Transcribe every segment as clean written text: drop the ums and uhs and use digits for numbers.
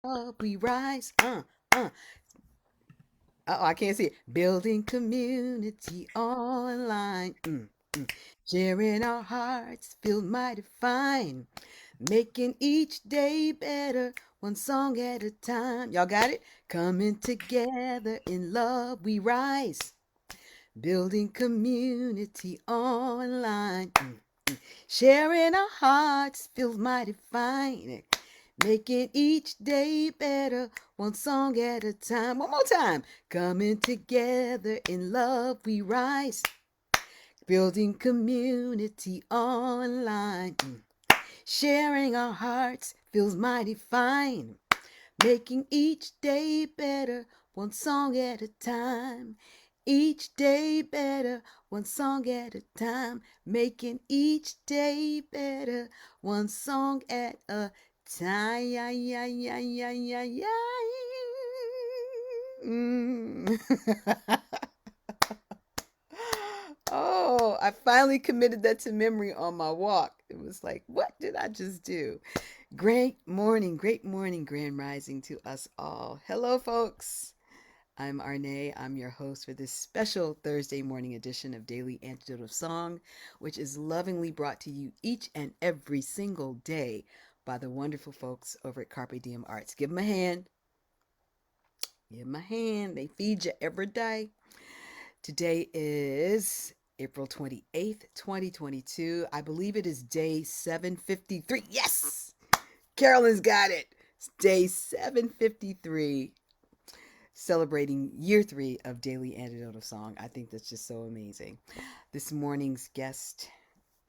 Up we rise. Oh, I can't see it. Building community online. Sharing our hearts feel mighty fine. Making each day better, one song at a time. Y'all got it? Coming together in love we rise. Building community online. Sharing our hearts feels mighty fine. Making each day better, one song at a time. One more time. Coming together in love we rise. Building community online. Sharing our hearts feels mighty fine. Making each day better, one song at a time. Each day better, one song at a time. Making each day better, one song at a time. Yeah, yeah, yeah, yeah, yeah, yeah. Oh, I finally committed that to memory on my walk. It was like, what did I just do? Great morning, grand rising to us all. Hello, folks. I'm Arnae. I'm your host for this special Thursday morning edition of Daily Antidote of Song, which is lovingly brought to you each and every single day by the wonderful folks over at Carpe Diem Arts. Give them a hand. Give them a hand. They feed you every day. Today is April 28th, 2022. I believe it is day 753. Yes! Carolyn's got it. It's day 753, celebrating year 3 of Daily Antidote of Song. I think that's just so amazing. This morning's guest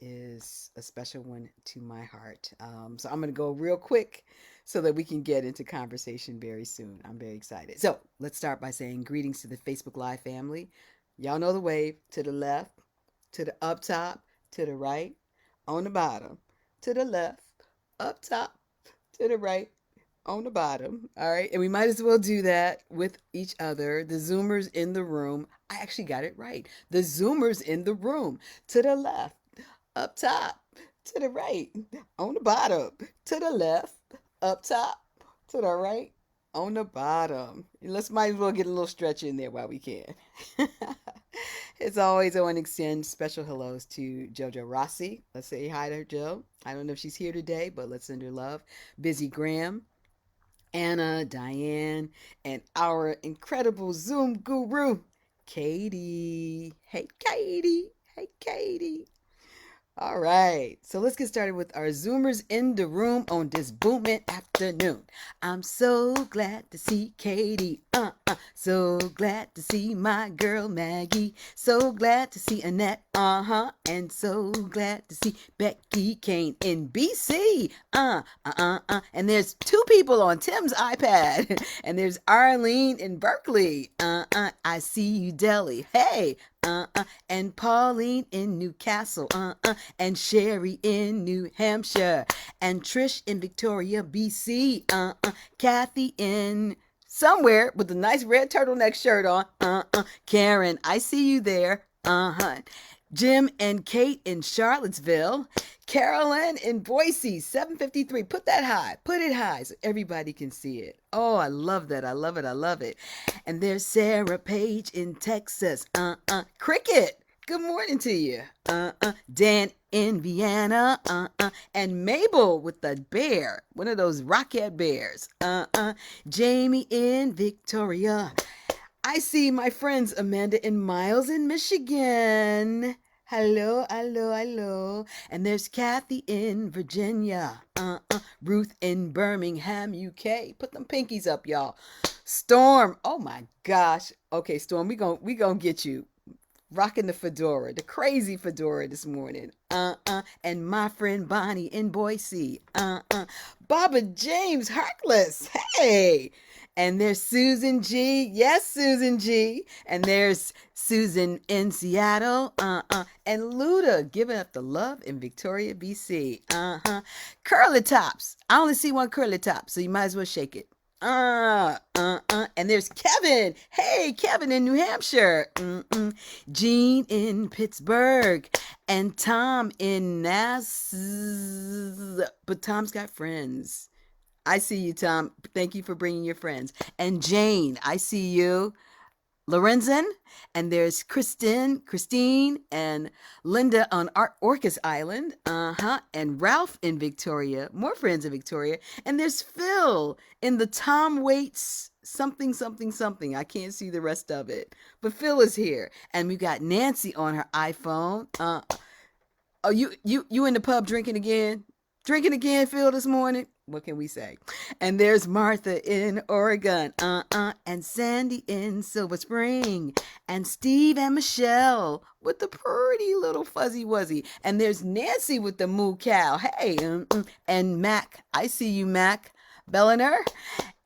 is a special one to my heart. So I'm going to go real quick so that we can get into conversation very soon. I'm very excited. So let's start by saying greetings to the Facebook Live family. Y'all know the wave: to the left, to the up top, to the right, on the bottom, to the left, up top, to the right, on the bottom. All right. And we might as well do that with each other. The Zoomers in the room. I actually got it right. The Zoomers in the room. To the left, up top, to the right, on the bottom, to the left, up top, to the right, on the bottom. Let's might as well get a little stretch in there while we can. As always, I want to extend special hellos to JoJo Rossi. Let's say hi to Jo. I don't know if she's here today, but let's send her love. Busy Graham, Anna, Diane, and our incredible Zoom guru, Katie. Hey, Katie. Hey, Katie. All right, so let's get started with our Zoomers in the room on this booming afternoon. I'm so glad to see Katie. So glad to see my girl Maggie. So glad to see Annette. And so glad to see Becky Kane in BC. And there's 2 people on Tim's iPad. And there's Arlene in Berkeley. I see you, Delhi. Hey. And Pauline in Newcastle, and Sherry in New Hampshire, and Trish in Victoria, BC, Kathy in somewhere with a nice red turtleneck shirt on, Karen, I see you there, Jim and Kate in Charlottesville, Carolyn in Boise, 753. Put that high. Put it high so everybody can see it. Oh, I love that. I love it. I love it. And there's Sarah Page in Texas. Cricket. Good morning to you. Dan in Vienna. And Mabel with the bear. One of those rocket bears. Jamie in Victoria. I see my friends Amanda and Miles in Michigan. Hello, hello, hello. And there's Kathy in Virginia. Ruth in Birmingham, UK. Put them pinkies up, y'all. Storm. Oh my gosh. Okay, Storm, we gonna get you rocking the fedora, the crazy fedora this morning. And my friend Bonnie in Boise. Baba James Harkless. Hey. And there's Susan G. Yes, Susan G. And there's Susan in Seattle. And Luda giving up the love in Victoria, BC. Curly tops. I only see one curly top, so you might as well shake it. And there's Kevin. Hey, Kevin in New Hampshire. Jean in Pittsburgh. And Tom in Nass. But Tom's got friends. I see you, Tom. Thank you for bringing your friends. And Jane, I see you. Lorenzen, and there's Christine, and Linda on Orcas Island, and Ralph in Victoria, more friends in Victoria, and there's Phil in the Tom Waits something something something. I can't see the rest of it, but Phil is here, and we got Nancy on her iPhone. Oh, you in the pub drinking again? Drinking again, Phil, this morning? What can we say? And there's Martha in Oregon, and Sandy in Silver Spring, and Steve and Michelle with the pretty little fuzzy wuzzy. And there's Nancy with the moo cow. Hey, and Mac. I see you, Mac. Belliner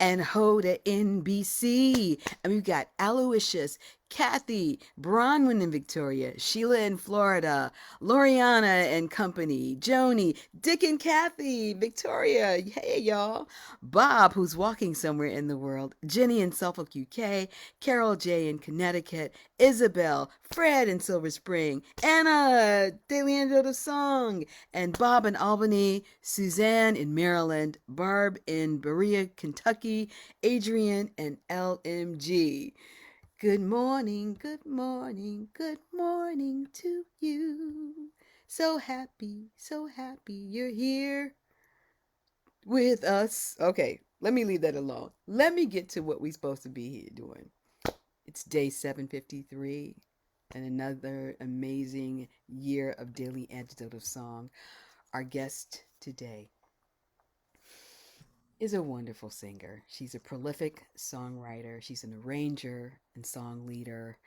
and Hoda in BC. And we've got Aloysius, Kathy, Bronwyn in Victoria, Sheila in Florida, Loriana and company, Joni, Dick and Kathy, Victoria, hey y'all, Bob, who's walking somewhere in the world, Jenny in Suffolk, UK, Carol J in Connecticut, Isabel, Fred in Silver Spring, Anna, Daily Antidote of Song, and Bob in Albany, Suzanne in Maryland, Barb in Berea, Kentucky, Adrian, and LMG. Good morning, good morning, good morning to you. So happy you're here with us. Okay, let me leave that alone. Let me get to what we're supposed to be here doing. It's day 753 and another amazing year of Daily Antidote of Song. Our guest today is a wonderful singer. She's a prolific songwriter. She's an arranger and song leader.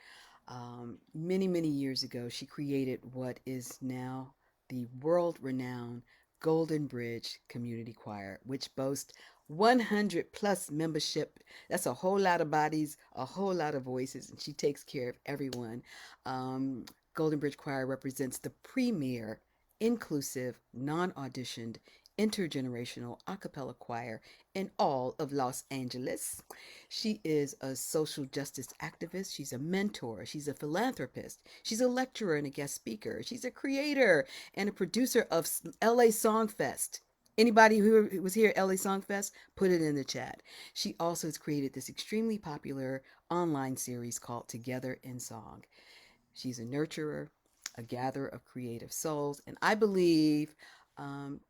Many years ago, she created what is now the world renowned Golden Bridge Community Choir, which boasts 100 plus membership. That's a whole lot of bodies, a whole lot of voices, and she takes care of everyone. Um, Golden Bridge Choir represents the premier, inclusive, non auditioned, intergenerational a cappella choir in all of Los Angeles. She is a social justice activist. She's a mentor. She's a philanthropist. She's a lecturer and a guest speaker. She's a creator and a producer of LA Songfest. Anybody who was here at LA Songfest, put it in the chat. She also has created this extremely popular online series called Together in Song. She's a nurturer, a gatherer of creative souls, and I believe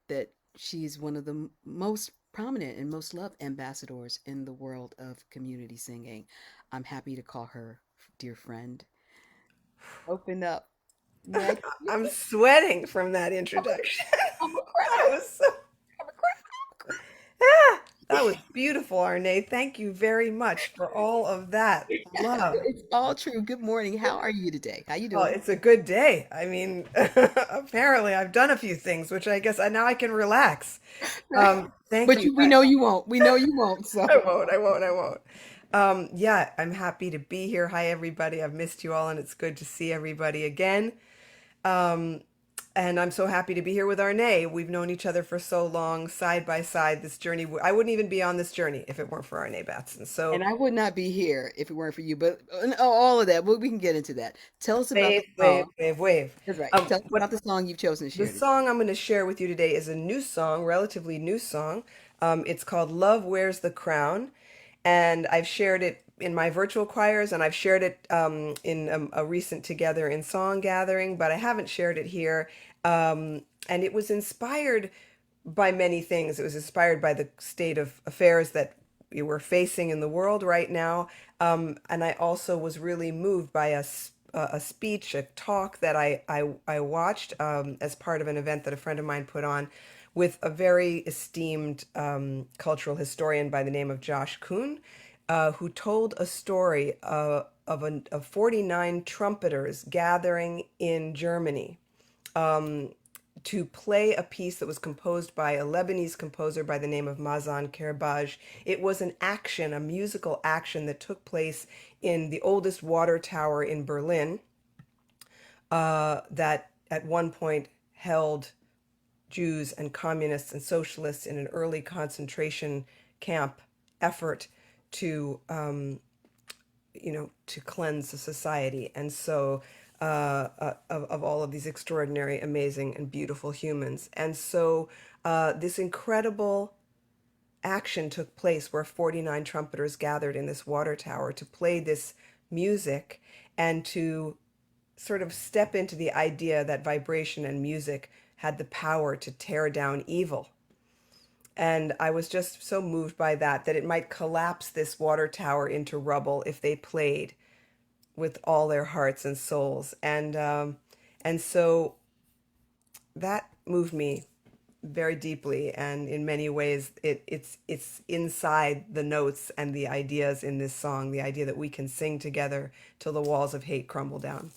that she's one of the most prominent and most loved ambassadors in the world of community singing. I'm happy to call her dear friend. Open up, Maggie. I'm sweating from that I'm a, introduction. I'm a That cry. was so, I'm a cry. ah, that was beautiful, Arnae. Thank you very much for all of that love. It's all true. Good morning. How are you today? How you Well, doing? it's a good day. I mean, apparently I've done a few things, which I guess now I can relax. Thank But you. we know you won't. We know you won't. So. I won't. I won't. I won't. Yeah, I'm happy to be here. Hi, everybody. I've missed you all, and it's good to see everybody again. Um, and I'm so happy to be here with Arnae. We've known each other for so long, side by side. This journey, I wouldn't even be on this journey if it weren't for Arnae Batson. So, And I would not be here if it weren't for you. But all of that, we can get into that. Tell us about the wave, wave, song. wave, wave. That's right. Tell us What about the song you've chosen to the share today. song I'm going to share with you today is a new song, relatively new song. It's called "Love Wears the Crown," and I've shared it in my virtual choirs, and I've shared it in a recent Together in Song gathering, but I haven't shared it here. And it was inspired by many things. It was inspired by the state of affairs that we're facing in the world right now. And I also was really moved by a speech, a talk that I watched as part of an event that a friend of mine put on with a very esteemed cultural historian by the name of Josh Kuhn, who told a story of 49 trumpeters gathering in Germany to play a piece that was composed by a Lebanese composer by the name of Mazan Kerbaj. It was an action, a musical action that took place in the oldest water tower in Berlin, that at one point held Jews and communists and socialists in an early concentration camp effort to to cleanse the society. And so of all of these extraordinary, amazing, and beautiful humans. And so this incredible action took place where 49 trumpeters gathered in this water tower to play this music and to sort of step into the idea that vibration and music had the power to tear down evil. And I was just so moved by that, that it might collapse this water tower into rubble if they played with all their hearts and souls. And so that moved me very deeply, and in many ways it's inside the notes and the ideas in this song, the idea that we can sing together till the walls of hate crumble down.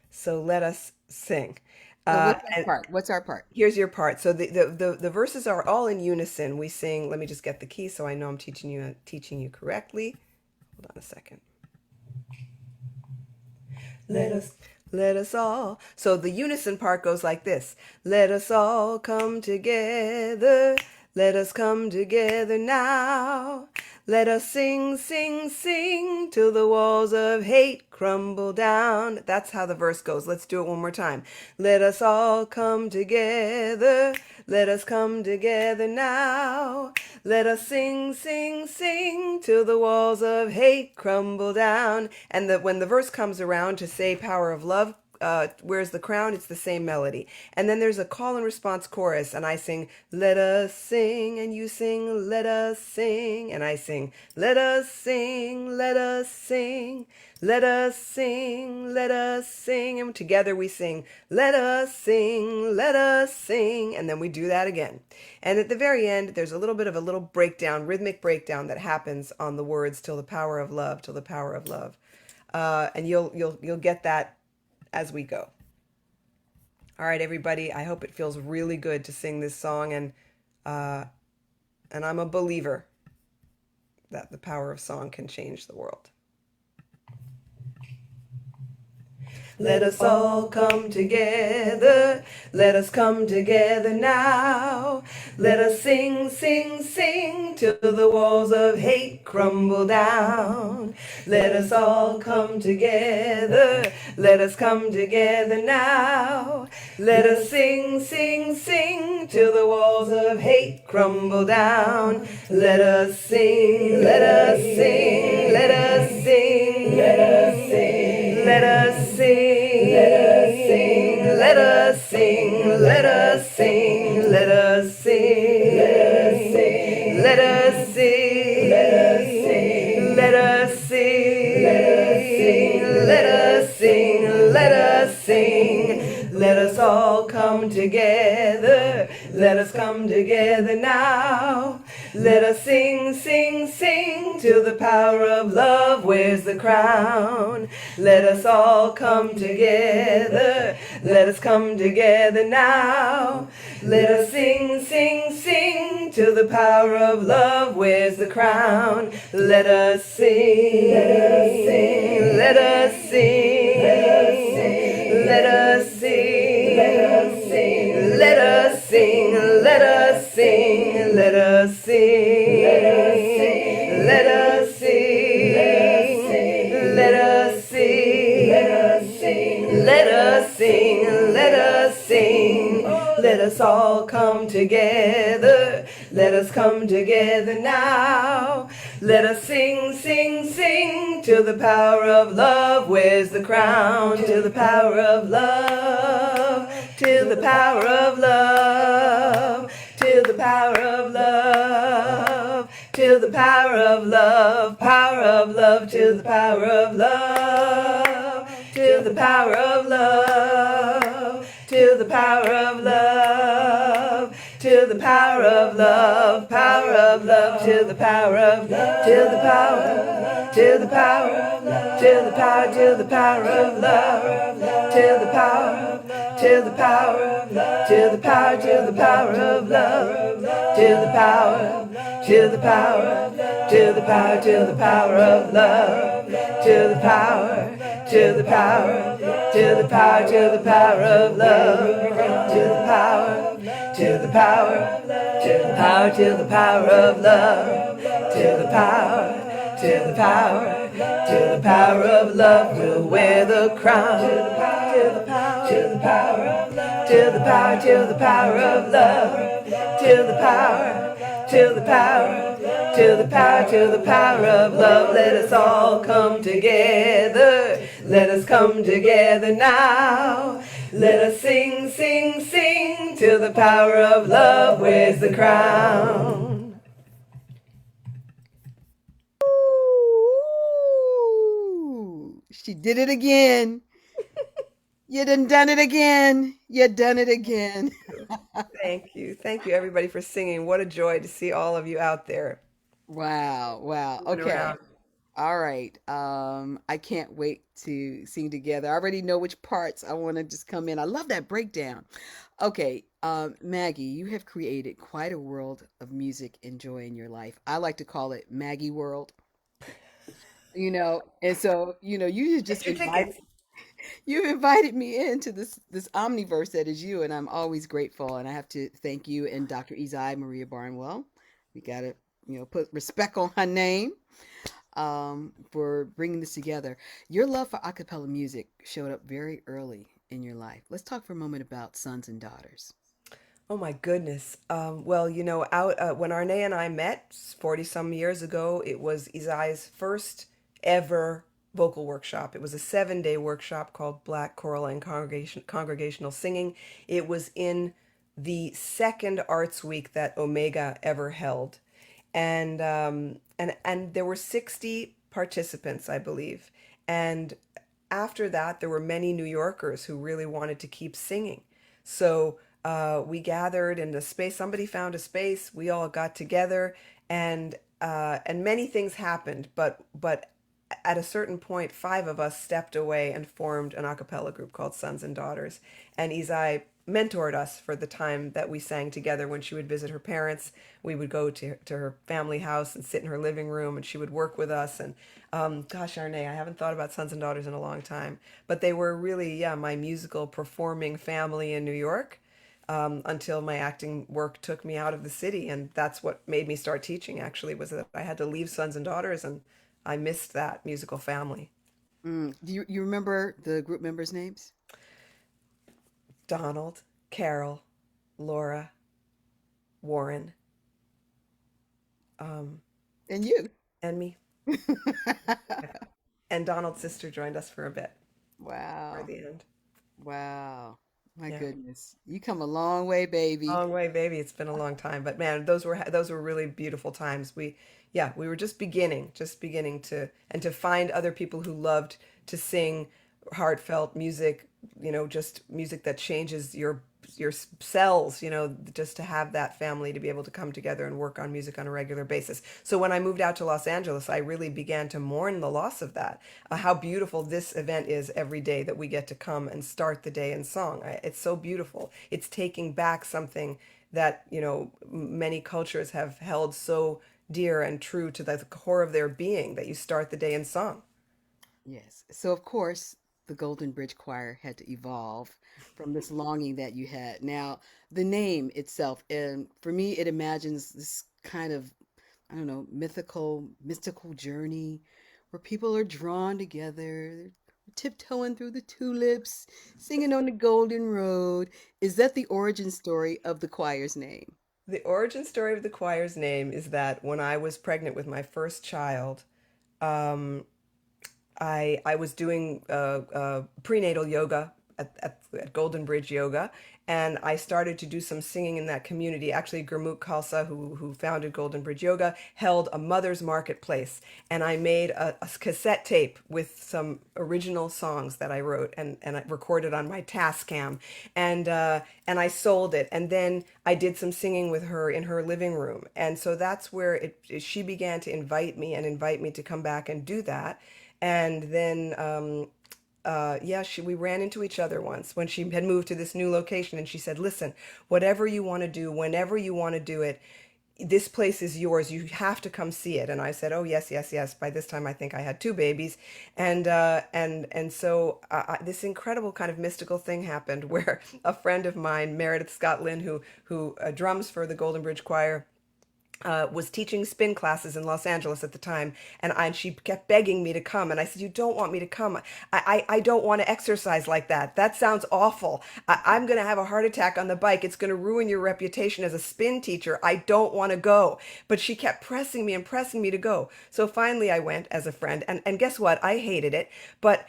So let us sing. So what's our And part? What's our part? here's your part. So the verses are all in unison. We sing, let me just get the key so I know I'm teaching you correctly. Hold on a second. Let us let us all. So the unison part goes like this. Let us all come together. Let us come together now. Let us sing, sing, sing till the walls of hate crumble down. That's how the verse goes. Let's do it one more time. Let us all come together. Let us come together now. Let us sing, sing, sing till the walls of hate crumble down. And when the verse comes around to say power of love, where's the crown? It's the same melody. And then there's a call and response chorus, and I sing, let us sing, and you sing, let us sing, and I sing, let us sing, let us sing, let us sing, let us sing, and together we sing, let us sing, and then we do that again. And at the very end, there's a little bit of a little breakdown, rhythmic breakdown that happens on the words, till the power of love, till the power of love. And you'll get that as we go. All right, everybody. I hope it feels really good to sing this song, and I'm a believer that the power of song can change the world. Let us all come together. Let us come together now. Let us sing, sing, sing till the walls of hate crumble down. Let us all come together. Let us come together now. Let us sing, sing, sing till the walls of hate crumble down. Let us sing, let us sing, let us sing, let us sing, let us sing. Let us sing, let us sing, let us sing, let us sing, let us sing, let us sing, let us sing, let us sing, let us sing, let us all come together, let us come together now. Let us sing, sing, sing till the power of love wears the crown. Let us all come together. Let us come together now. Let us sing, sing, sing till the power of love wears the crown. Let us sing, let us sing, let us sing, let us sing, let us sing, let us sing, let us sing, let us sing, let us sing, let us sing, let us sing, let us sing, let us sing, let us sing, let us all come together. Let us come together now. Let us sing, sing, sing till the power of love wears the crown. Till the power of love, till the power of love, till the power of love, till the power of love, power of love, till the power of love, till the power of love, till the power of love, till the power of love, power of love, till the power of love, till the power, till the power, till the power, till the power of love, till the power, till the power, till the power, till the power of love, till the power, till the power, till the power, till the power of love, till the power, till the power, till the power, till the power of love, till the power, till the power, till the power, till the power of love, till the power, till the power, till the power of love will wear the crown, till the power, till the power, till the power, till the power, till the power of love, till the power, to the power, to the power, to the power of love. Let us all come together. Let us come together now. Let us sing, sing, sing to the power of love. Where's the crown? Ooh, she did it again. You done it again. You done it again. Thank you. Thank you, everybody, for singing. What a joy to see all of you out there Wow, wow. moving Okay. around. All right. I can't wait to sing together. I already know which parts I want to just come in. I love that breakdown. Okay, Maggie, you have created quite a world of music and joy in your life. I like to call it Maggie World, and so, you Get just your invited tickets. you invited me into this omniverse that is you, and I'm always grateful. And I have to thank you and Dr. Izai Maria Barnwell. We gotta, put respect on her name, for bringing this together. Your love for a cappella music showed up very early in your life. Let's talk for a moment about sons and daughters. Oh my goodness. Well, out when Arnae and I met 40 some years ago, it was Isai's first ever vocal workshop. It was a 7-day workshop called Black Choral and Congregational Singing. It was in the second Arts Week that Omega ever held. And there were 60 participants, I believe. And after that, there were many New Yorkers who really wanted to keep singing. So we gathered in the space. Somebody found a space. We all got together, and many things happened. But at a certain point, 5 of us stepped away and formed an a cappella group called Sons and Daughters. And Izai mentored us for the time that we sang together. When she would visit her parents, we would go to her family house and sit in her living room, and she would work with us. And gosh, Arne, I haven't thought about Sons and Daughters in a long time, but they were really, yeah, my musical performing family in New York. Until my acting work took me out of the city, and that's what made me start teaching. Actually, was that I had to leave Sons and Daughters, and I missed that musical family. Do you remember the group members' names? Donald, Carol, Laura, Warren, um, And you. and me. Yeah. And Donald's sister joined us for a bit toward Wow. the end. Wow. My Yeah. goodness. You come a long way, baby. Long way, baby. It's been a long time, but man, those were really beautiful times. Yeah, we were just beginning to find other people who loved to sing heartfelt music, just music that changes your cells, just to have that family to be able to come together and work on music on a regular basis. So when I moved out to Los Angeles, I really began to mourn the loss of that. How beautiful this event is every day that we get to come and start the day in song. It's so beautiful. It's taking back something that, many cultures have held so dear and true to the core of their being, that you start the day in song. Yes. So, of course, the Golden Bridge Choir had to evolve from this longing that you had. Now, the name itself, and for me, it imagines this kind of, I don't know, mystical journey where people are drawn together, tiptoeing through the tulips, singing on the Golden Road. Is that the origin story of the choir's name? The origin story of the choir's name is that when I was pregnant with my first child, um, I was doing prenatal yoga at Golden Bridge Yoga, and I started to do some singing in that community. Actually, Gurmukh Khalsa, who founded Golden Bridge Yoga, held a mother's marketplace, and I made a cassette tape with some original songs that I wrote, and I recorded on my Tascam, and I sold it. And then I did some singing with her in her living room, and so that's where she began to invite me to come back and do that. And then yeah, we ran into each other once when she had moved to this new location, and she said, "Listen, whatever you want to do, whenever you want to do it, this place is yours. You have to come see it." And I said, "Oh yes, yes, yes." By this time, I think I had 2 babies, and so this incredible kind of mystical thing happened where a friend of mine, Meredith Scott Lynn, who drums for the Golden Bridge Choir, was teaching spin classes in Los Angeles at the time, and she kept begging me to come. And I said, "You don't want me to come. I don't want to exercise like that. That sounds awful. I'm going to have a heart attack on the bike. It's going to ruin your reputation as a spin teacher. I don't want to go." But she kept pressing me and pressing me to go. So finally I went as a friend. And guess what? I hated it. But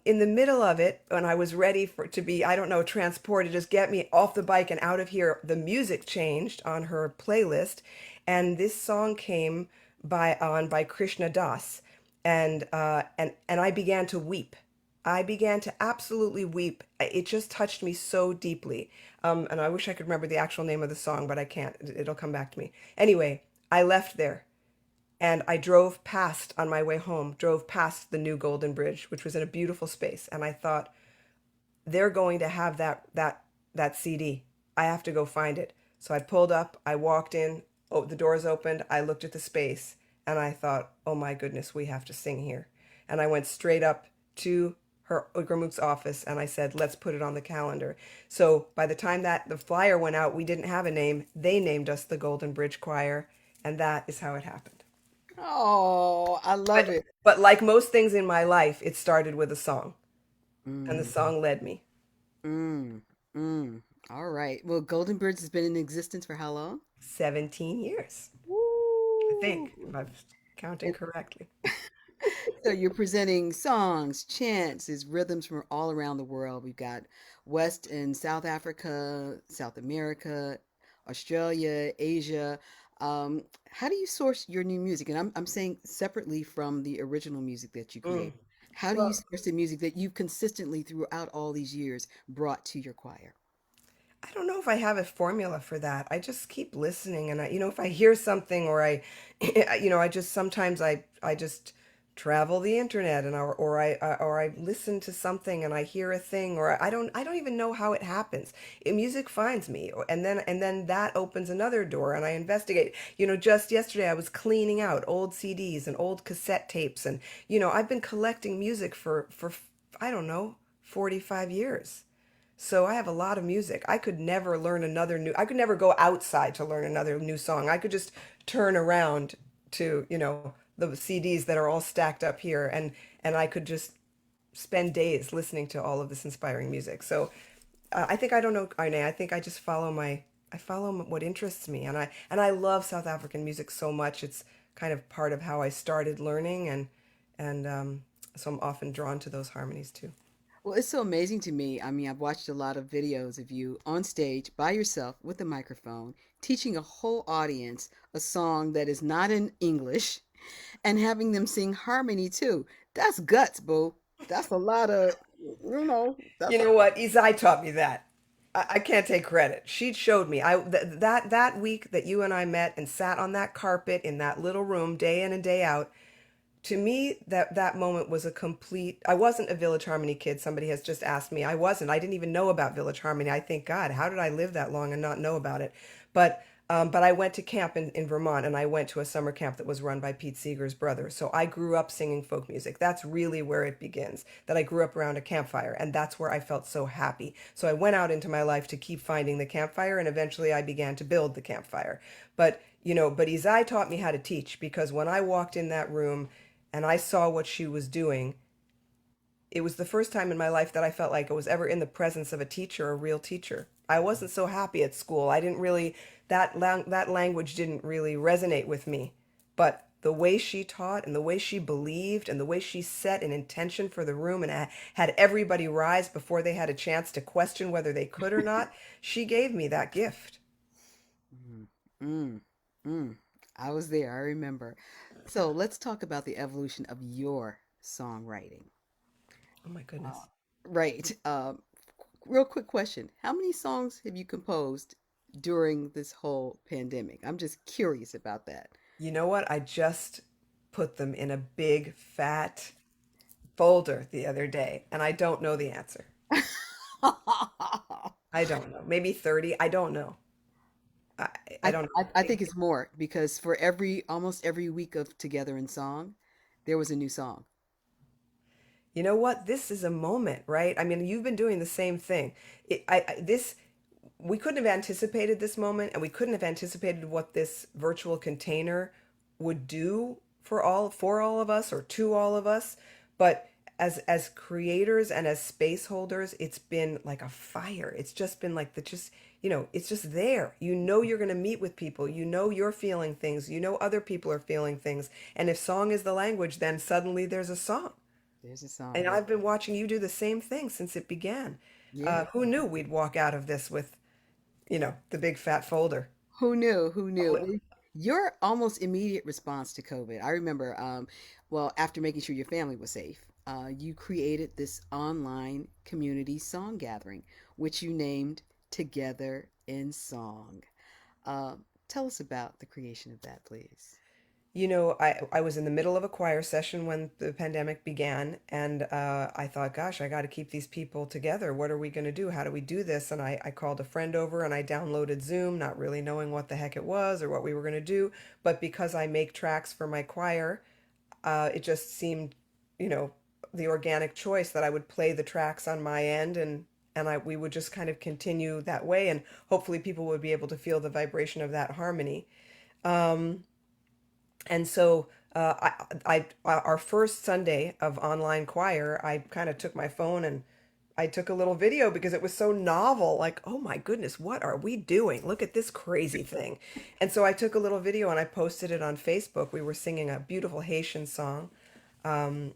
in the middle of it, when I was ready for to be, I don't know, transported, just get me off the bike and out of here, the music changed on her playlist, and this song came by Krishna Das, and I began to weep. I began to absolutely weep. It just touched me so deeply. And I wish I could remember the actual name of the song, but I can't. It'll come back to me. Anyway, I left there and I drove past on my way home, drove past the new Golden Bridge, which was in a beautiful space, and I thought, they're going to have that CD. I have to go find it. So I pulled up, I walked in, oh, the doors opened, I looked at the space, and I thought, oh my goodness, we have to sing here. And I went straight up to her Gurmuk's office and I said, let's put it on the calendar. So by the time that the flyer went out, we didn't have a name. They named us the Golden Bridge Choir, and that is how it happened. Oh, I love But it. but like most things in my life, it started with a song, and the Mm, song led me. mm, mm. All right. Well, Golden Birds has been in existence for how long? 17 years. I think, Woo! if I'm counting correctly. So you're presenting songs, chants, rhythms from all around the world. We've got West and South Africa, South America, Australia, Asia. How do you source your new music? And I'm saying separately from the original music that you Mm. create. How do you Well, source the music that you've consistently throughout all these years brought to your choir? I don't know if I have a formula for that. I just keep listening, and if I hear something, or I just sometimes I just travel the internet, and or I listen to something and I hear a thing, or I don't even know how it happens. Music finds me, and then that opens another door, and I investigate. Just yesterday I was cleaning out old CDs and old cassette tapes, and I've been collecting music for I don't know, 45 years. So I have a lot of music. I could never go outside to learn another new song. I could just turn around to, the CDs that are all stacked up here, and I could just spend days listening to all of this inspiring music. So I think, I don't know, Arne, I think I just follow what interests me, and I love South African music so much. It's kind of part of how I started learning, and so I'm often drawn to those harmonies too. Well, it's so amazing to me. I mean, I've watched a lot of videos of you on stage by yourself with a microphone, teaching a whole audience a song that is not in English and having them sing harmony too. That's guts, boo. That's a lot of, You that's a know what? Izai taught me that. I can't take credit. She showed me. That week that you and I met and sat on that carpet in that little room day in and day out, to me that moment was a complete. I wasn't a Village Harmony kid. Somebody has just asked me. I wasn't. I didn't even know about Village Harmony. I think, God, how did I live that long and not know about it? But I went to camp in Vermont, and I went to a summer camp that was run by Pete Seeger's brother. So I grew up singing folk music. That's really where it begins. That I grew up around a campfire, and that's where I felt so happy. So I went out into my life to keep finding the campfire, and eventually I began to build the campfire. But Izai taught me how to teach, because when I walked in that room and I saw what she was doing, it was the first time in my life that I felt like I was ever in the presence of a teacher, a real teacher. I wasn't so happy at school. I didn't really, that language didn't really resonate with me. But the way she taught, and the way she believed, and the way she set an intention for the room, and had everybody rise before they had a chance to question whether they could or not, she gave me that gift. mm, mm, mm. I was there, I remember. So let's talk about the evolution of your songwriting. Oh my Uh, goodness. right. Real quick question. How many songs have you composed during this whole pandemic? I'm just curious about that. You know what? I just put them in a big fat folder the other day, and I don't know the answer. I don't know. Maybe 30. I don't know. I, I don't know. I think it's more because for almost every week of Together in Song, there was a new song. You know what? This is a moment, right? I mean, you've been doing the same thing. This. we couldn't have anticipated this moment, and we couldn't have anticipated what this virtual container would do for all of us or to all of us. But as creators and as space holders, it's been like a fire. It's just been like the just it's just there. You know you're going to meet with people. You know you're feeling things. You know other people are feeling things. And if song is the language, then suddenly there's a song. There's a song. And I've been watching you do the same thing since it began. Yeah. Who knew we'd walk out of this with, the big fat folder? Who knew? Who Who knew? knew? Your almost immediate response to COVID. I remember, well, after making sure your family was safe, you created this online community song gathering, which you named Together in Song. Tell us about the creation of that, please. I was in the middle of a choir session when the pandemic began, and I thought, gosh, I got to keep these people together. What are we going to do? How do we do this? And I called a friend over and I downloaded Zoom, not really knowing what the heck it was or what we were going to do. But because I make tracks for my choir, it just seemed, you know, the organic choice that I would play the tracks on my end and we would just kind of continue that way, and hopefully people would be able to feel the vibration of that harmony. Um, and so our first Sunday of online choir, I kind of took my phone and I took a little video because it was so novel. Like, oh my goodness, what are we doing? Look at this crazy thing. And so I took a little video and I posted it on Facebook. We were singing a beautiful Haitian song, um,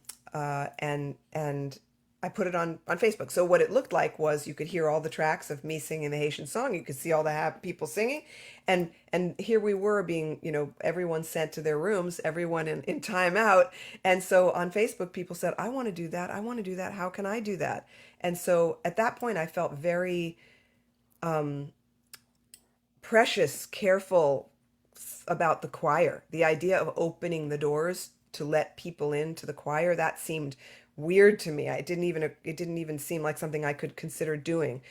and I put it on Facebook. So what it looked like was you could hear all the tracks of me singing the Haitian song. You could see all the people singing, and here we were being, everyone sent to their rooms, everyone in timeout. And so on Facebook, people said, "I want to do that. I want to do that. How can I do that?" And so at that point, I felt very um, precious, careful about the choir. The idea of opening the doors to let people into the choir, that seemed weird to me. It didn't even seem like something I could consider doing.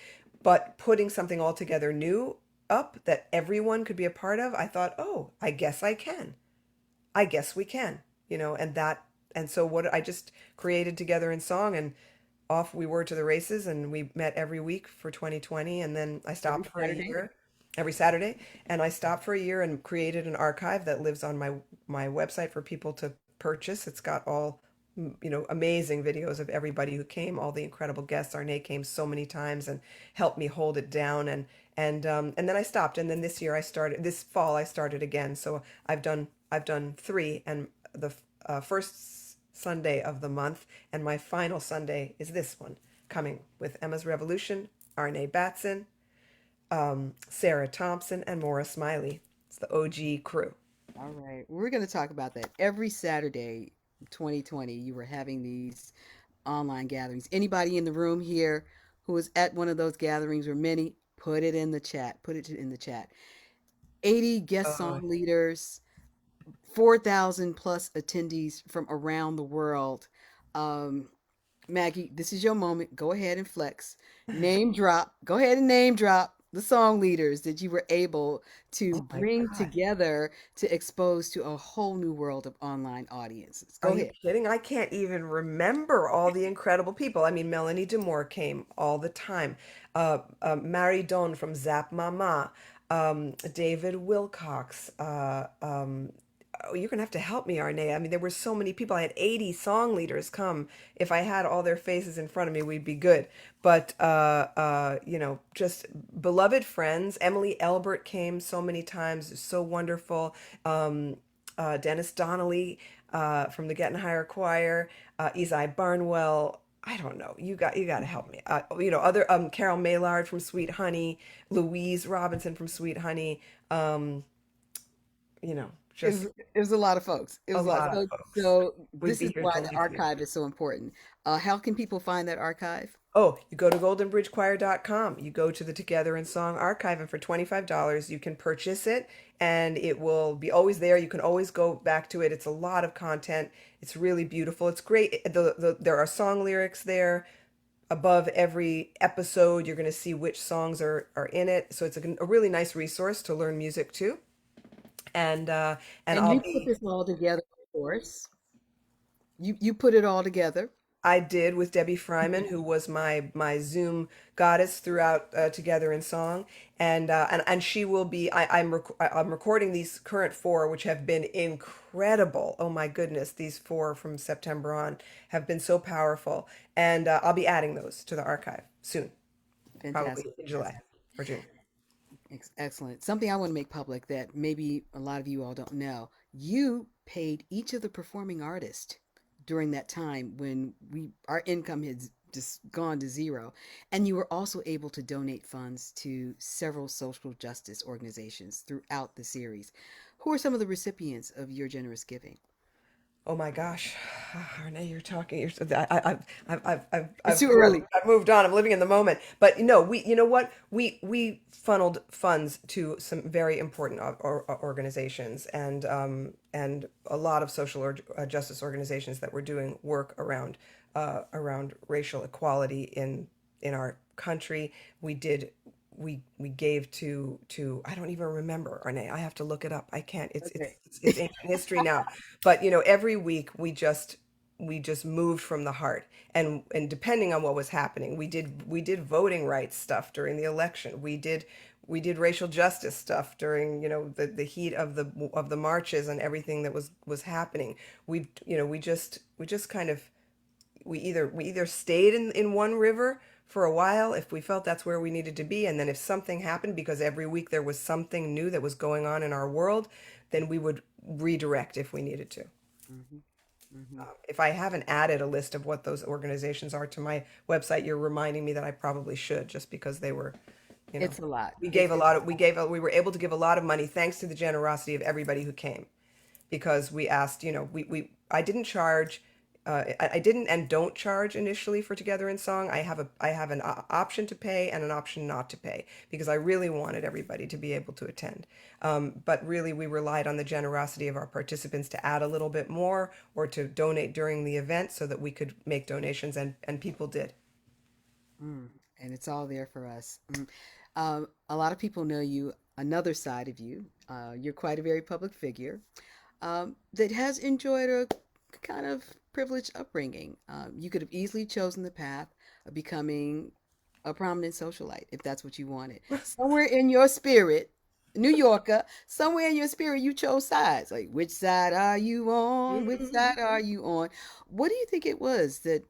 But putting something altogether new up that everyone could be a part of, I thought, "Oh, I guess I can. I guess we can." And so what I just created Together in Song, and off we were to the races, and we met every week for 2020, and then I Every stopped for a Saturday? year, every Saturday, and I stopped for a year and created an archive that lives on my website for people to purchase. It's got all amazing videos of everybody who came, all the incredible guests. Arnae came so many times and helped me hold it down, and then I stopped, and then this fall I started again. So I've done three, and the first Sunday of the month, and my final Sunday is this one, coming with Emma's Revolution, Arnae Batson, Sarah Thompson, and Maura Smiley. It's the OG crew. All right. We're going to talk about that. Every Saturday, 2020, you were having these online gatherings. Anybody in the room here who was at one of those gatherings or many, put it in the chat. Put it in the chat. 80 guest Oh, song leaders, 4,000 plus attendees from around the world. Um, Maggie, this is your moment. Go ahead and flex. Name drop. Go ahead and name drop the song leaders that you were able to oh my bring God. together to expose to a whole new world of online audiences. Are Go you ahead. kidding? I can't even remember all the incredible people. I mean, Melanie Demore came all the time. Mary Don from Zap Mama, David Wilcox. Oh, you're gonna have to help me, Arne. I mean, there were so many people. I had 80 song leaders come. If I had all their faces in front of me, we'd be good. But just beloved friends. Emily Elbert came so many times. So wonderful. Dennis Donnelly from the Getting Higher Choir, Izai Barnwell. I don't know. You got to help me. Other Carol Maylard from Sweet Honey, Louise Robinson from Sweet Honey. Um, It was, just it was a lot of folks. It a was a lot. lot of So, folks. so We'd this be is here why till the next week. archive is so important. How can people find that archive? Oh, you go to goldenbridgechoir.com. You go to the Together in Song archive, and for $25, you can purchase it, and it will be always there. You can always go back to it. It's a lot of content. It's really beautiful. It's great. There are song lyrics there above every episode. You're going to see which songs are in it. So it's a really nice resource to learn music too. And And I'll you put be this all together, of course. You put it all together. I did with Debbie Fryman, who was my Zoom goddess throughout Together in Song, and she will be. I'm recording these current four, which have been incredible. Oh my goodness, these four from September on have been so powerful, and I'll be adding those to the archive soon, probably Fantastic, in July fantastic. or June. Excellent. Something I want to make public that maybe a lot of you all don't know. You paid each of the performing artists during that time when our income had just gone to zero, and you were also able to donate funds to several social justice organizations throughout the series. Who are some of the recipients of your generous giving? Oh my gosh, Arnae, you're talking. It's too early. I've moved on. I'm living in the moment. But no, you know what? We funneled funds to some very important organizations and a lot of social justice organizations that were doing work around racial equality in our country. We did we gave to I don't even remember, Arne. I have to look it up. I can't. Okay. It's ancient history now. But every week we just moved from the heart, and depending on what was happening, we did voting rights stuff during the election. We did racial justice stuff during the heat of the marches and everything that was happening. We just kind of we either stayed in one river for a while if we felt that's where we needed to be, and then if something happened, because every week there was something new that was going on in our world, then we would redirect if we needed to. Hmm. Hmm. If I haven't added a list of what those organizations are to my website, you're reminding me that I probably should, just because they were, you know, It's a lot. we gave a lot of, we were able to give a lot of money thanks to the generosity of everybody who came, because we asked, I didn't charge, I didn't and don't charge initially for Together in Song. I have an option to pay and an option not to pay, because I really wanted everybody to be able to attend. But really, we relied on the generosity of our participants to add a little bit more or to donate during the event so that we could make donations, and people did. Mm. And it's all there for us. Mm. A lot of people know you, another side of you. You're quite a very public figure that has enjoyed a kind of privileged upbringing. You could have easily chosen the path of becoming a prominent socialite if that's what you wanted. Somewhere in your spirit, New Yorker, somewhere in your spirit, you chose sides. Like, which side are you on? Which side are you on? What do you think it was that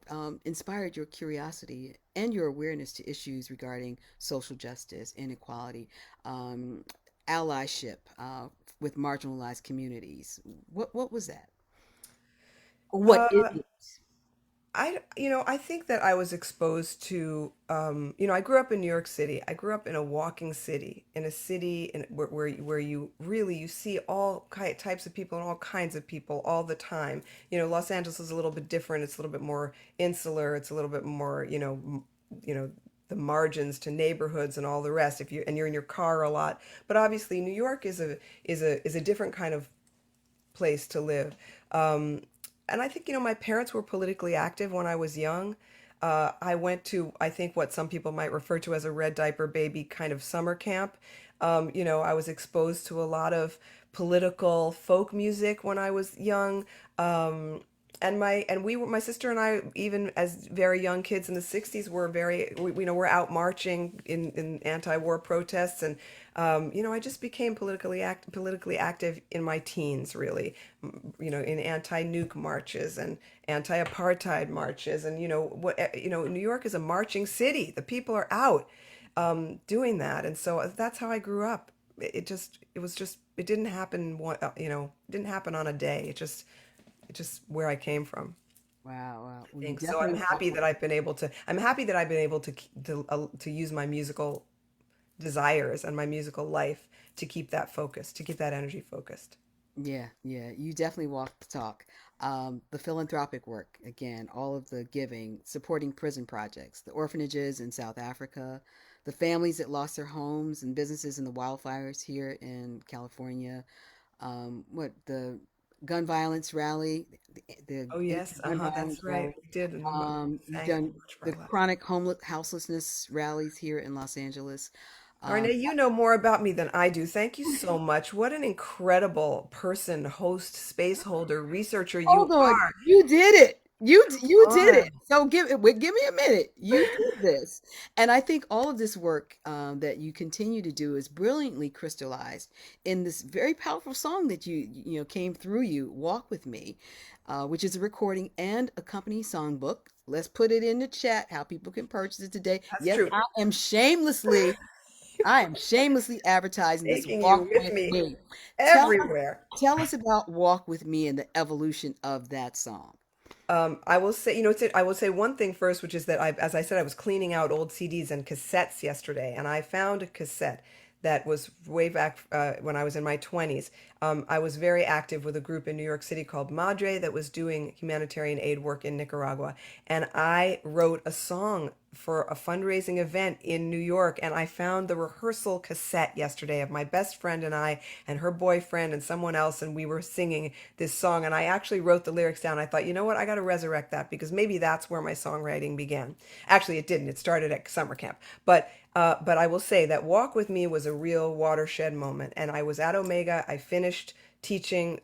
inspired your curiosity and your awareness to issues regarding social justice, inequality, um, allyship with marginalized communities? What was that? Or what is Uh, it? I think that I was exposed to, I grew up in New York City. I grew up in a walking city, in a city where you really you see all types of people and all kinds of people all the time. Los Angeles is a little bit different. It's a little bit more insular. It's a little bit more, the margins to neighborhoods and all the rest. If you're in your car a lot, but obviously New York is a different kind of place to live. Um, and I think, my parents were politically active when I was young. I went to, I think, what some people might refer to as a red diaper baby kind of summer camp. I was exposed to a lot of political folk music when I was young. My sister and I, even as very young kids in the 60s, were we're out marching in anti-war protests. And I just became politically active in my teens, really. In anti-nuke marches and anti-apartheid marches. And New York is a marching city. The people are out doing that. And so that's how I grew up. It didn't happen it didn't happen on a day. It's just where I came from, Wow, wow. I Well, you think. So I'm definitely walk. happy that I've been able to use my musical desires and my musical life to keep that focused, to keep that energy focused. Yeah, yeah. You definitely walk the talk. The philanthropic work, again, all of the giving, supporting prison projects, the orphanages in South Africa, the families that lost their homes and businesses in the wildfires here in California. What the gun violence rally, the Oh yes, gun that's violence right. rally. We did, and we You've sang at the done March the Bar last. chronic houselessness rallies here in Los Angeles. Um, Arne, you know more about me than I do. Thank you so much. What an incredible person, host, space holder, researcher you Hold on, are. you did it. You did it. on. So give me a minute. You did this, and I think all of this work that you continue to do is brilliantly crystallized in this very powerful song that you know came through you. Walk with me, which is a recording and accompanying songbook. Let's put it in the chat how people can purchase it today. That's Yes, true. I am shamelessly advertising this Taking you Walk with with me Me. Tell everywhere. tell us about Walk with Me and the evolution of that song. I will say, I will say one thing first, which is that as I said, I was cleaning out old CDs and cassettes yesterday, and I found a cassette that was way back when I was in my 20s. I was very active with a group in New York City called Madre that was doing humanitarian aid work in Nicaragua, and I wrote a song for a fundraising event in New York, and I found the rehearsal cassette yesterday of my best friend and I and her boyfriend and someone else, and we were singing this song, and I actually wrote the lyrics down. I thought, you know what, I got to resurrect that because maybe that's where my songwriting began. Actually, it didn't. It started at summer camp, but I will say that Walk With Me was a real watershed moment, and I was at Omega. I finished teaching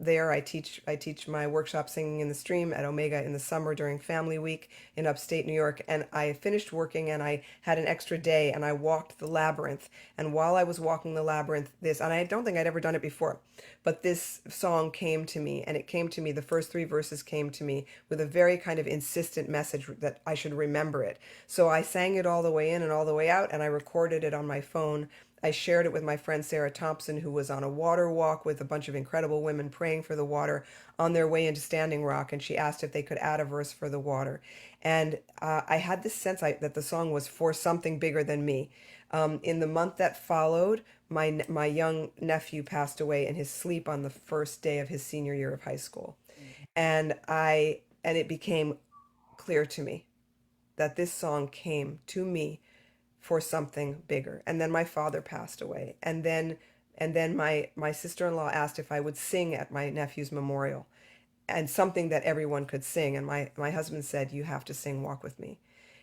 there. I teach my workshop Singing in the Stream at Omega in the summer during Family Week in upstate New York. And I finished working and I had an extra day and I walked the labyrinth. And while I was walking the labyrinth, and I don't think I'd ever done it before, but this song came to me, and it came to me, the first three verses came to me with a very kind of insistent message that I should remember it. So I sang it all the way in and all the way out, and I recorded it on my phone. I shared it with my friend Sarah Thompson, who was on a water walk with a bunch of incredible women praying for the water on their way into Standing Rock, and she asked if they could add a verse for the water. And I had this sense that the song was for something bigger than me. In the month that followed, my young nephew passed away in his sleep on the first day of his senior year of high school, and it became clear to me that this song came to me for something bigger. And then my father passed away, and then my sister-in-law asked if I would sing at my nephew's memorial, and something that everyone could sing. And my husband said, "You have to sing Walk With Me."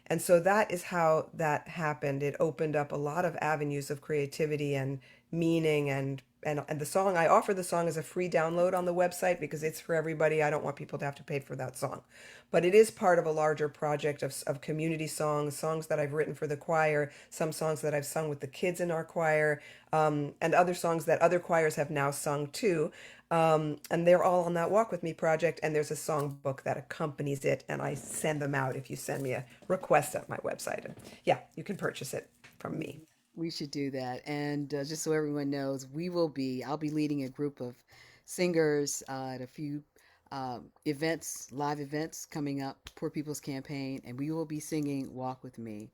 And so that is how that happened. It opened up a lot of avenues of creativity and meaning, and the song, I offer the song as a free download on the website because it's for everybody. I don't want people to have to pay for that song. But it is part of a larger project of community songs, songs that I've written for the choir, some songs that I've sung with the kids in our choir, and other songs that other choirs have now sung too. And they're all on that Walk With Me project, and there's a songbook that accompanies it, and I send them out if you send me a request at my website. And yeah, you can purchase it from me. We should do that. And just so everyone knows, I'll be leading a group of singers at a few live events coming up, Poor People's Campaign, and we will be singing Walk With Me.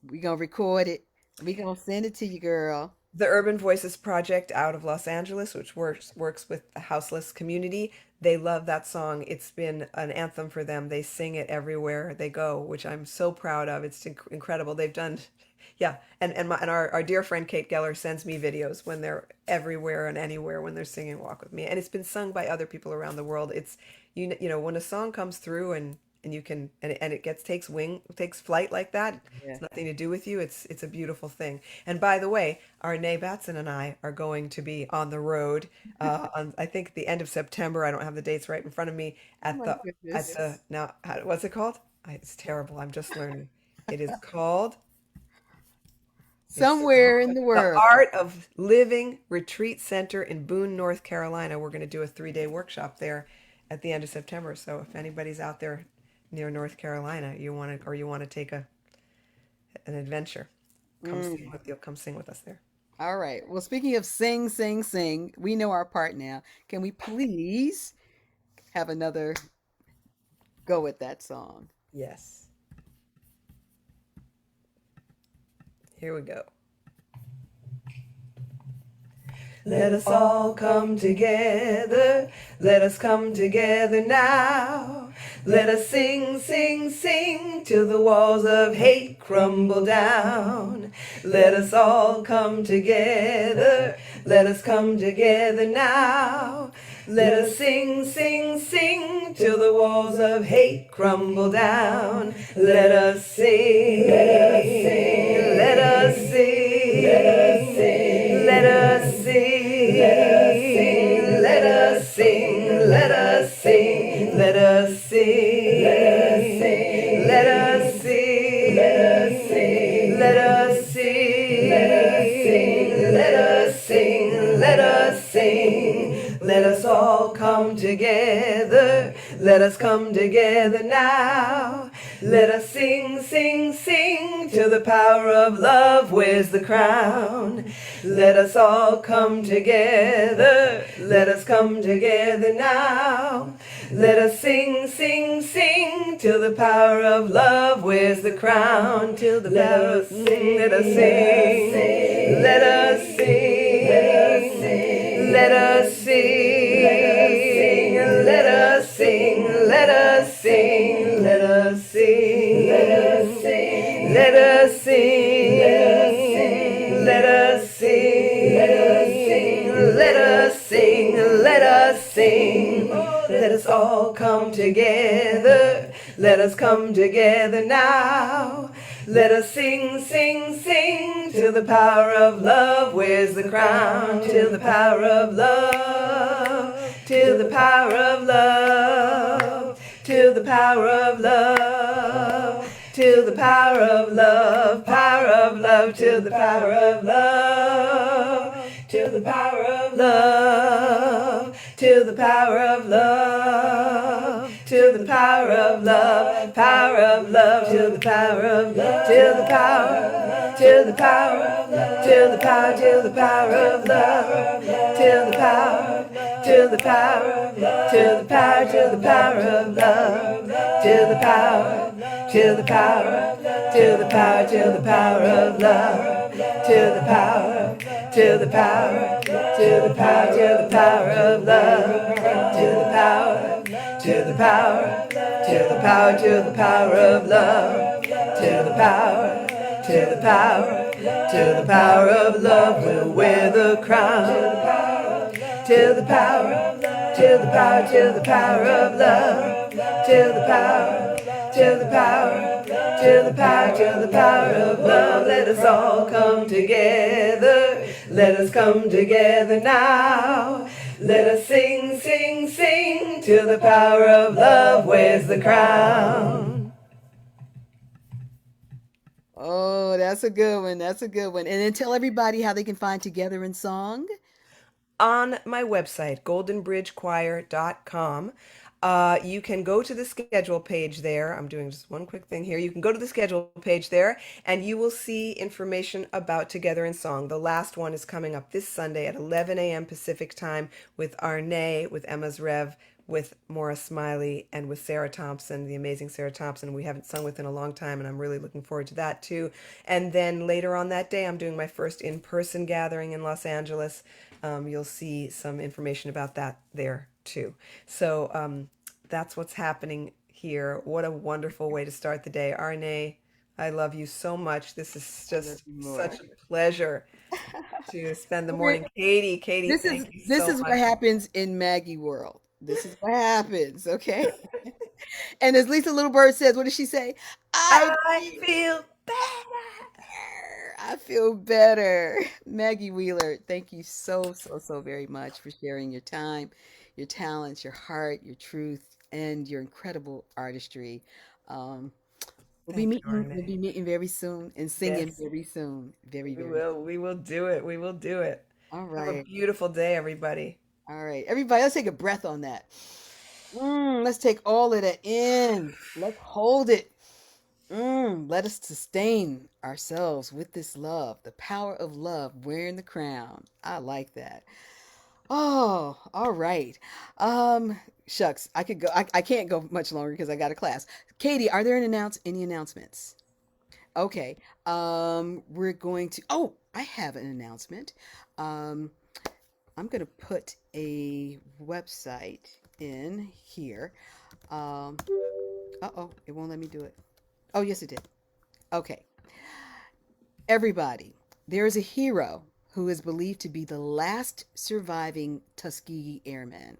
We gonna record it. We gonna send it to you, girl. The Urban Voices Project out of Los Angeles, which works with the houseless community, they love that song. It's been an anthem for them. They sing it everywhere they go, which I'm so proud of. It's incredible. They've done, yeah. And our dear friend Kate Geller sends me videos when they're everywhere and anywhere when they're singing "Walk With Me," and it's been sung by other people around the world. It's when a song comes through and you can and it takes flight like that. Yeah. It's nothing to do with you. It's a beautiful thing. And by the way, Arnae Batson and I are going to be on the road on, I think, the end of September. I don't have the dates right in front of me Oh at my the goodness. now, what's it called? It's terrible. I'm just learning. It is called it's Somewhere in the the world. Art of Living Retreat Center in Boone, North Carolina. We're going to do a 3-day workshop there at the end of September. So if anybody's out there near North Carolina, you want to take an adventure, Mm. come sing with us there. All right. Well, speaking of sing, sing, sing, we know our part now. Can we please have another go with that song? Yes. Here we go. Let us all come together. Let us come together now. Let us sing, sing, sing till the walls of hate crumble down. Let us all come together. Let us come together now. Let us sing, sing, sing till the walls of hate crumble down. Let us sing. Let us sing. Let us sing. Let us sing. Let us sing. Let us sing. Let us sing. Let us sing. Let us sing. together. Let us come together now. Let us sing, sing, sing to the power of love wears the crown. Let us all come together. Let us come together now. Let us sing, sing, sing till the power of love wears the crown. Till the power of sing, let us sing, let us sing, let us sing, let us sing, let us sing, let us sing, let us sing, let us sing, let us sing, let us sing, let us sing, let us sing. Let us all come together. Let us come together now. Let us sing, sing, sing till the power of love wears the crown. Till the power of love. Till the power of love. Till the power of love. Till the power of love. Power of love. Till the power of love. Till the power of love. Till the power of love. Till the power of love. Power of love. Till the power of love. Till the power. Till the power. Till the power. Till the power of love. Till the power. Till the power. Till the power. Till the power of love. Till the power. Till the power. Till the power. Till the power of love. Till the power. Till the power. Till the power. Till the power of love. Till the power. Till the power. Till the power. Till the power of love. Till the power. Till the power. Till the power of love will wear the crown. Till the power. Till the power. Till the power of love. Till the power. Till the power. Till the power. Till the power of love. Let us all come together. Let us come together now. Let us sing, sing, sing till the power of love wears the crown. Oh, that's a good one. That's a good one. And then tell everybody how they can find Together in Song. On my website, goldenbridgechoir.com. You can go to the schedule page there. I'm doing just one quick thing here. You can go to the schedule page there and you will see information about Together in Song. The last one is coming up this Sunday at 11 a.m. Pacific time with Arnae, with Emma's Rev, with Maura Smiley, and with Sarah Thompson, the amazing Sarah Thompson. We haven't sung with in a long time, and I'm really looking forward to that too. And then later on that day, I'm doing my first in-person gathering in Los Angeles. You'll see some information about that there too. So that's what's happening here. What a wonderful way to start the day. Arne, I love you so much. This is I love just you more. such a pleasure to spend the We're- morning. Katie, This thank is you this so is what much. happens in Maggie world. This is what happens, okay? And as Lisa Little Bird says, what does she say? I I feel feel better. better. I feel better. Maggie Wheeler, thank you so, so, so very much for sharing your time, your talents, your heart, your truth, and your incredible artistry. Um, Thank you, we'll be Arne. meeting very soon and singing Yes, very soon. Very, we very will. We will do it. We will do it. All Have a right. beautiful day, everybody. All right. Everybody, let's take a breath on that. Let's take all of that in. Let's hold it. Let us sustain ourselves with this love, the power of love wearing the crown. I like that. Oh, all right. Shucks, I could go. I can't go much longer because I got a class. Katie, are there any announcements? Okay. We're going to. Oh, I have an announcement. Um, I'm going to put a website in here. Um, uh-oh, it won't let me do it. Oh, yes, it did. Okay. Everybody, there is a hero who is believed to be the last surviving Tuskegee Airman.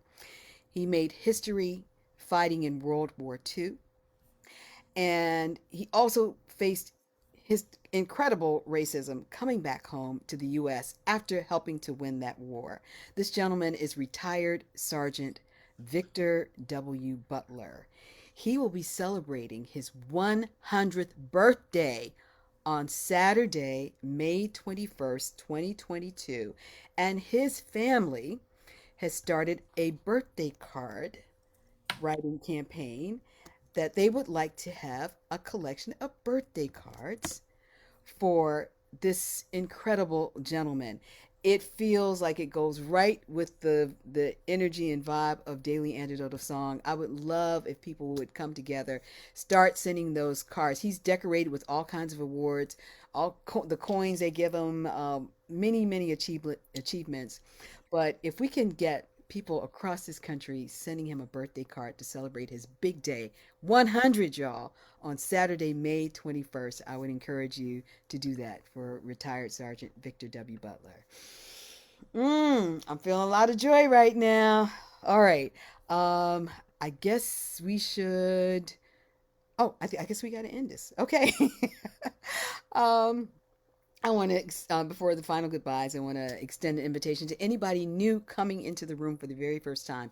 He made history fighting in World War II, and he also faced his incredible racism coming back home to the U.S. after helping to win that war. This gentleman is retired Sergeant Victor W. Butler. He will be celebrating his 100th birthday on Saturday, May 21st, 2022, and his family has started a birthday card writing campaign that they would like to have a collection of birthday cards for this incredible gentleman. It feels like it goes right with the energy and vibe of Daily Antidote of Song. I would love if people would come together, start sending those cards. He's decorated with all kinds of awards, the coins they give him, many achievements. But if we can get people across this country sending him a birthday card to celebrate his big day, 100, y'all, on Saturday, May 21st. I would encourage you to do that for retired Sergeant Victor W. Butler. I'm feeling a lot of joy right now. All right. I guess we should. Oh, I guess we got to end this. Okay. um, I want to, before the final goodbyes, I want to extend an invitation to anybody new coming into the room for the very first time.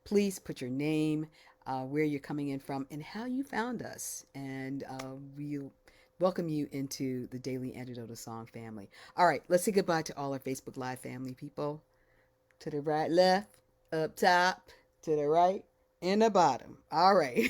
Please put your name, where you're coming in from, and how you found us. And we'll welcome you into the Daily Antidote of Song family. All right, let's say goodbye to all our Facebook Live family people. To the right, left, up top, to the right, and the bottom. All right.